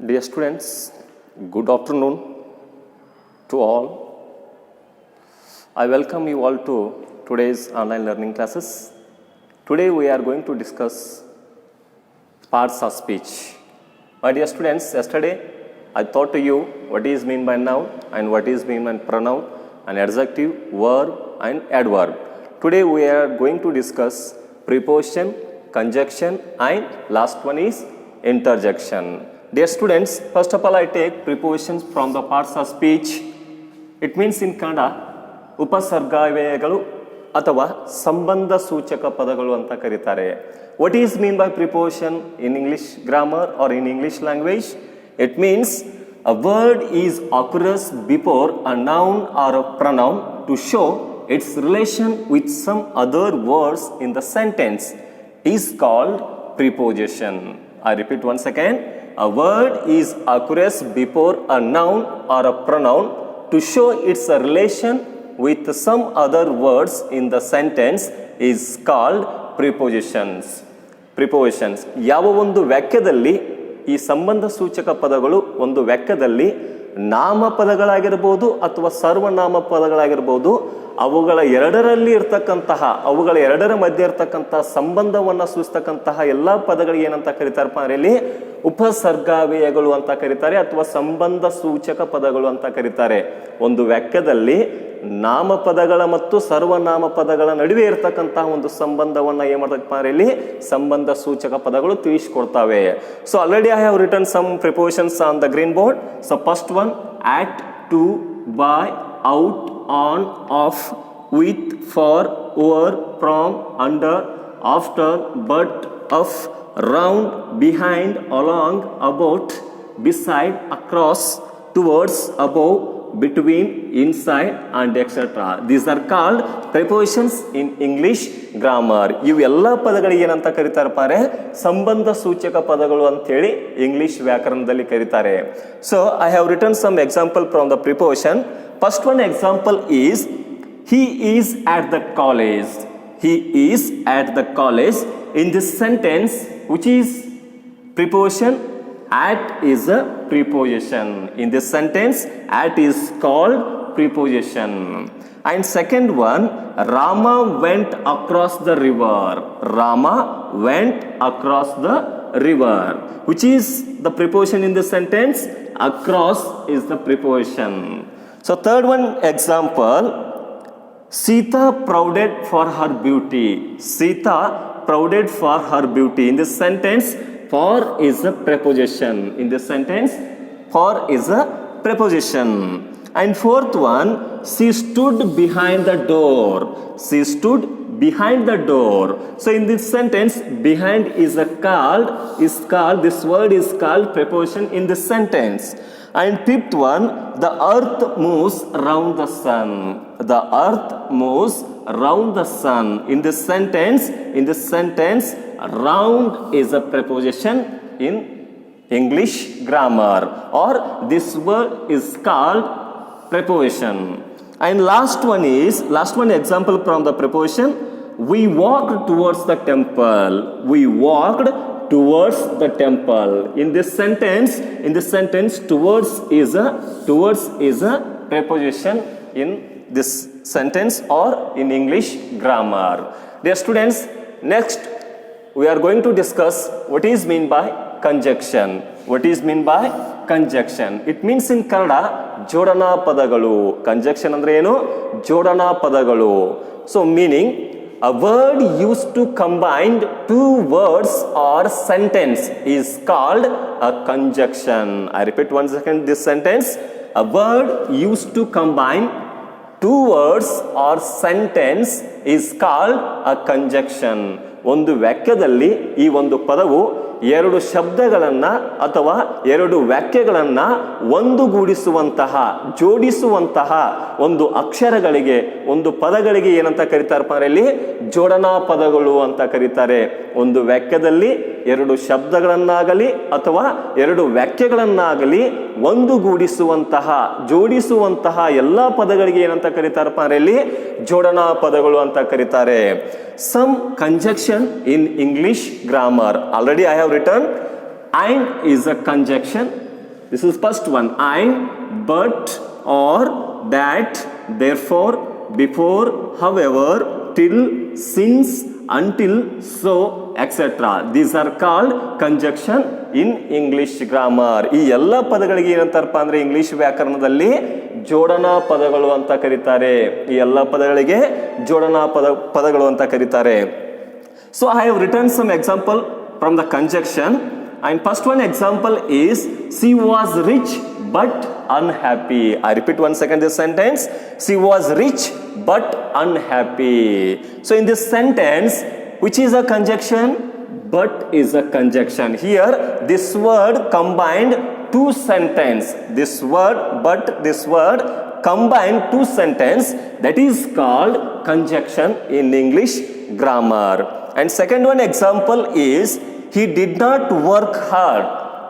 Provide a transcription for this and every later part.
Dear students, good afternoon to all. I welcome you all to today's online learning classes. Today we are going to discuss parts of speech. My dear students, yesterday I taught to you what is meant by noun and what is meant by pronoun and adjective, verb and adverb. Today we are going to discuss preposition, conjunction and last one is interjection. Dear students, first of all I take prepositions from the parts of speech. It means in Kannada ಉಪಸರ್ಗಾವ್ಯಯಗಳು ಅಥವಾ ಸಂಬಂಧ ಸೂಚಕ ಪದಗಳು ಅಂತ ಕರೀತಾರೆ. What is mean by preposition in English grammar or in English language? It means a word is occurs before a noun or a pronoun to show its relation with some other words in the sentence is called preposition. I repeat once again. A word is occurs before a noun or a pronoun to show its relation with some other words in the sentence is called prepositions. Prepositions. ಯಾವ ಒಂದು ವಾಕ್ಯದಲ್ಲಿ ಈ ಸಂಬಂಧ ಸೂಚಕ ಪದಗಳು ಒಂದು ವಾಕ್ಯದಲ್ಲಿ ನಾಮಪದಗಳಾಗಿರಬಹುದು ಅಥವಾ ಸರ್ವನಾಮ ಪದಗಳಾಗಿರಬಹುದು, ಅವುಗಳ ಎರಡರ ಮಧ್ಯೆ ಇರತಕ್ಕಂತಹ ಸಂಬಂಧವನ್ನು ಸೂಚಿಸ್ತಕ್ಕಂತಹ ಎಲ್ಲ ಪದಗಳಿಗೆ ಏನಂತ ಕರೀತಾರಪ್ಪ ಅಂದ್ರೆ ಇಲ್ಲಿ ಉಪಸರ್ಗಾವ್ಯಯಗಳು ಅಂತ ಕರೀತಾರೆ ಅಥವಾ ಸಂಬಂಧ ಸೂಚಕ ಪದಗಳು ಅಂತ ಕರೀತಾರೆ. ಒಂದು ವಾಕ್ಯದಲ್ಲಿ ನಾಮಪದಗಳ ಮತ್ತು ಸರ್ವನಾಮ ಪದಗಳ ನಡುವೆ ಇರತಕ್ಕಂತಹ ಒಂದು ಸಂಬಂಧವನ್ನ ಏನ್ ಮಾಡ್ತಪ್ಪ ಅಂದ್ರೆ ಇಲ್ಲಿ ಸಂಬಂಧ ಸೂಚಕ ಪದಗಳು ತಿಳಿಸಿಕೊಡ್ತವೆ. So already I have written some prepositions on the green board. So first one at, to, by, out, on, off, with, for, over, from, under, after, but, of, round, behind, along, about, beside, across, towards, above, between, inside and etc. These are called prepositions in English grammar. ಇವೆಲ್ಲ ಪದಗಳಿಗೆ ಏನಂತ ಕರೀತಾರಪ್ಪ ಅಂದ್ರೆ ಸಂಬಂಧ ಸೂಚಕ ಪದಗಳು ಅಂತ ಹೇಳಿ English ವ್ಯಾಕರಣದಲ್ಲಿ ಕರೀತಾರೆ. So I have written some example from the preposition. First one example is he is at the college. He is at the college. In this sentence, which is preposition, at is a preposition. In this sentence, at is called preposition. And second one, Rama went across the river. Rama went across the river. Which is the preposition in this sentence? Across is the preposition. So third one example, Sita prouded for her beauty. Sita prouded for her beauty. In this sentence, for is a preposition. In this sentence, for is a preposition. And fourth one, she stood behind the door. She stood behind the door. So in this sentence, behind is called, this word is called preposition in this sentence. And fifth one, the earth moves around the sun. The earth moves around the sun. In this sentence, round is a preposition in English grammar, or this word is called preposition. And last one example from the preposition, we walked towards the temple. We walked towards the temple. In this sentence, towards is a preposition in this sentence or in English grammar. Dear students, next we are going to discuss what is mean by conjunction. What is mean by conjunction? It means in Kannada ಜೋಡಣಾ ಪದಗಳು. Conjunction ಅಂದ್ರೆ ಏನು? ಜೋಡಣಾ ಪದಗಳು. So meaning a word used to combine two words or sentence is called a conjunction. I repeat once again this sentence. A word used to combine two words or sentence is called a conjunction. ಒಂದು ವಾಕ್ಯದಲ್ಲಿ ಈ ಒಂದು ಪದವು ಎರಡು ಶಬ್ದಗಳನ್ನ ಅಥವಾ ಎರಡು ವಾಕ್ಯಗಳನ್ನ ಒಂದುಗೂಡಿಸುವಂತಹ ಜೋಡಿಸುವಂತಹ ಒಂದು ಅಕ್ಷರಗಳಿಗೆ ಒಂದು ಪದಗಳಿಗೆ ಏನಂತ ಕರೀತಾರಪ್ಪ ಅಂದ್ರೆ ಇಲ್ಲಿ ಜೋಡಣಾ ಪದಗಳು ಅಂತ ಕರೀತಾರೆ. ಒಂದು ವಾಕ್ಯದಲ್ಲಿ ಎರಡು ಶಬ್ದಗಳನ್ನಾಗಲಿ ಅಥವಾ ಎರಡು ವಾಕ್ಯಗಳನ್ನಾಗಲಿ ಒಂದುಗೂಡಿಸುವಂತಹ ಜೋಡಿಸುವಂತಹ ಎಲ್ಲ ಪದಗಳಿಗೆ ಏನಂತ ಕರೀತಾರಪ್ಪ ಅಂದ್ರೆ ಇಲ್ಲಿ ಜೋಡಣಾ ಪದಗಳು ಅಂತ ಕರೀತಾರೆ. Some conjunction in English grammar. Already I have written and is a conjunction. This is first one. And, but, or, that, therefore, before, however, till, since, until, so, etc. These are called conjunction in English grammar. ಈ ಎಲ್ಲ ಪದಗಳಿಗೆ ಏನಂತಾರಪ್ಪ ಅಂದ್ರೆ English ವ್ಯಾಕರಣದಲ್ಲಿ ಜೋಡಣಾ ಪದಗಳು ಅಂತ ಕರೀತಾರೆ. ಈ ಎಲ್ಲ ಪದಗಳಿಗೆ ಜೋಡಣಾ ಪದಗಳು ಅಂತ ಕರೀತಾರೆ. So I have written some example from the conjunction, and first one example is she was rich but unhappy. I repeat once again this sentence. She was rich but unhappy. So in this sentence, which is a conjunction? But is a conjunction. Here this word combined two sentence. This word but, this word combined two sentence, that is called conjunction in English grammar. And second one example is he did not work hard.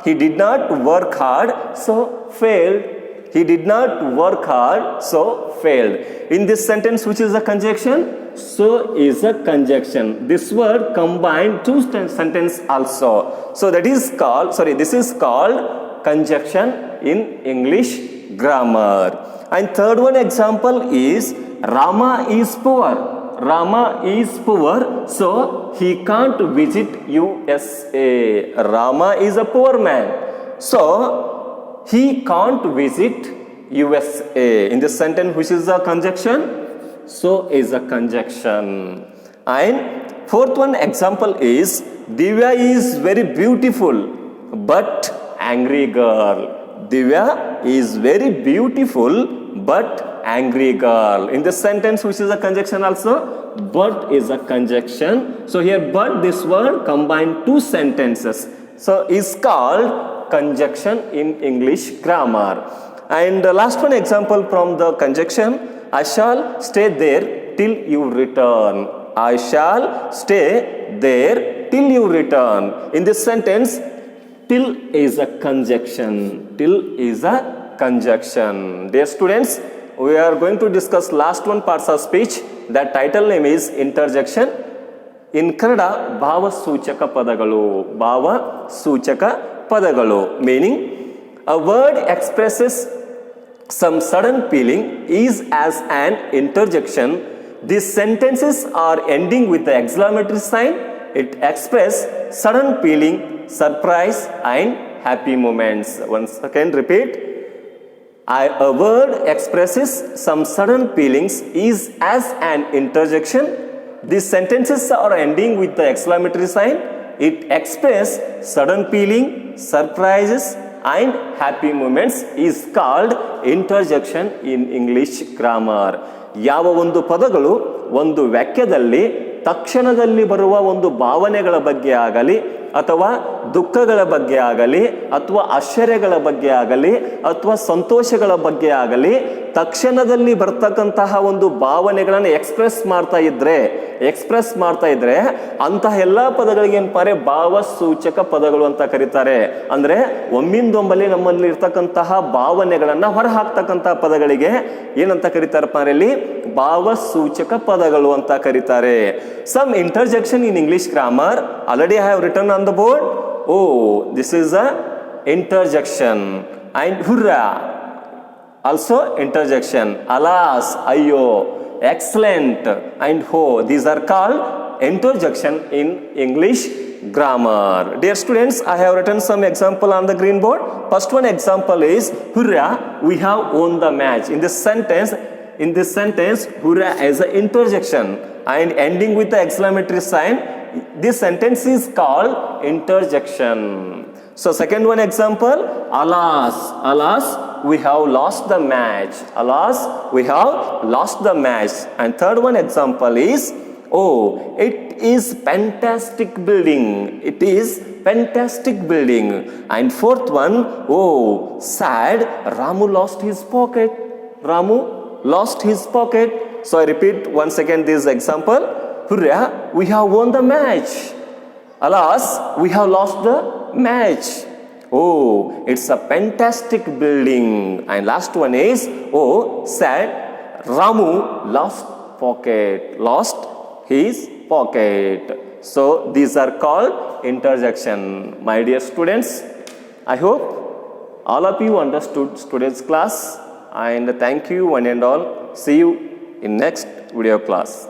He did not work hard, so failed. He did not work hard, so failed. In this sentence, which is a conjunction? So is a conjunction. This word combined two sentence also. So that is called, this is called conjunction in English grammar. And third one example is Rama is poor. Rama is poor, so he can't visit USA. Rama is a poor man, so he can't visit USA. In this sentence, which is a conjunction? So is a conjunction. And fourth one example is Divya is very beautiful but angry girl. Divya is very beautiful but angry girl. In this sentence, which is a conjunction also? But is a conjunction. So here but, this word combined two sentences. So is called conjunction in English grammar. And last one example from the conjunction, I shall stay there till you return. I shall stay there till you return. In this sentence, till is a conjunction. Till is a conjunction. Dear students, we are going to discuss last one parts of speech. That title name is interjection. In Kannada, ಭಾವಸೂಚಕ ಪದಗಳು. ಭಾವಸೂಚಕ ಪದಗಳು meaning a word expresses some sudden feeling is as an interjection. These sentences are ending with the exclamatory sign. It express sudden feeling, surprise and happy moments. Once again repeat. A word expresses some sudden feelings is as an interjection. These sentences are ending with the exclamatory sign. It expresses sudden feeling, surprises and happy moments is called interjection in English grammar. ಯಾವ ಒಂದು ಪದಗಳು ಒಂದು ವಾಕ್ಯದಲ್ಲಿ ತಕ್ಷಣದಲ್ಲಿ ಬರುವ ಒಂದು ಭಾವನೆಗಳ ಬಗ್ಗೆ ಆಗಲಿ ಅಥವಾ ದುಃಖಗಳ ಬಗ್ಗೆ ಆಗಲಿ ಅಥವಾ ಆಶ್ಚರ್ಯಗಳ ಬಗ್ಗೆ ಆಗಲಿ ಅಥವಾ ಸಂತೋಷಗಳ ಬಗ್ಗೆ ಆಗಲಿ ತಕ್ಷಣದಲ್ಲಿ ಬರ್ತಕ್ಕಂತಹ ಒಂದು ಭಾವನೆಗಳನ್ನು ಎಕ್ಸ್ಪ್ರೆಸ್ ಮಾಡ್ತಾ ಇದ್ರೆ ಅಂತಹ ಎಲ್ಲ ಪದಗಳಿಗೆ ಏನಪ್ಪಾರೆ ಭಾವಸೂಚಕ ಪದಗಳು ಅಂತ ಕರೀತಾರೆ. ಅಂದ್ರೆ ಒಮ್ಮಿಂದೊಮ್ಮಲ್ಲಿ ನಮ್ಮಲ್ಲಿ ಇರ್ತಕ್ಕಂತಹ ಭಾವನೆಗಳನ್ನ ಹೊರ ಹಾಕ್ತಕ್ಕಂತಹ ಪದಗಳಿಗೆ ಏನಂತ ಕರೀತಾರಪ್ಪ ಅಂದ್ರೆ ಭಾವಸೂಚಕ ಪದಗಳು ಅಂತ ಕರೀತಾರೆ. Some interjection in English grammar already I have written on the board. Oh, this is a interjection. And hurrah, also interjection. Alas, ayyo, excellent and ho, these are called interjection in English grammar. Dear students, I have written some example on the green board. First one example is hurrah, we have won the match. In this sentence hurrah is an interjection and ending with the exclamatory sign. This sentence is called interjection. So second one example, alas, we have lost the match. Alas, we have lost the match. And third one example is, oh, it is fantastic building. It is fantastic building. And fourth one, oh, sad, Ramu lost his pocket. Ramu lost his pocket. So I repeat once again this example. Hurrah, we have won the match. Alas, we have lost the match. Oh, it's a fantastic building. And last one is, oh, sad, Ramu lost his pocket. So these are called interjection. My dear students, I hope all of you understood today's class, and thank you one and all. See you in next video class.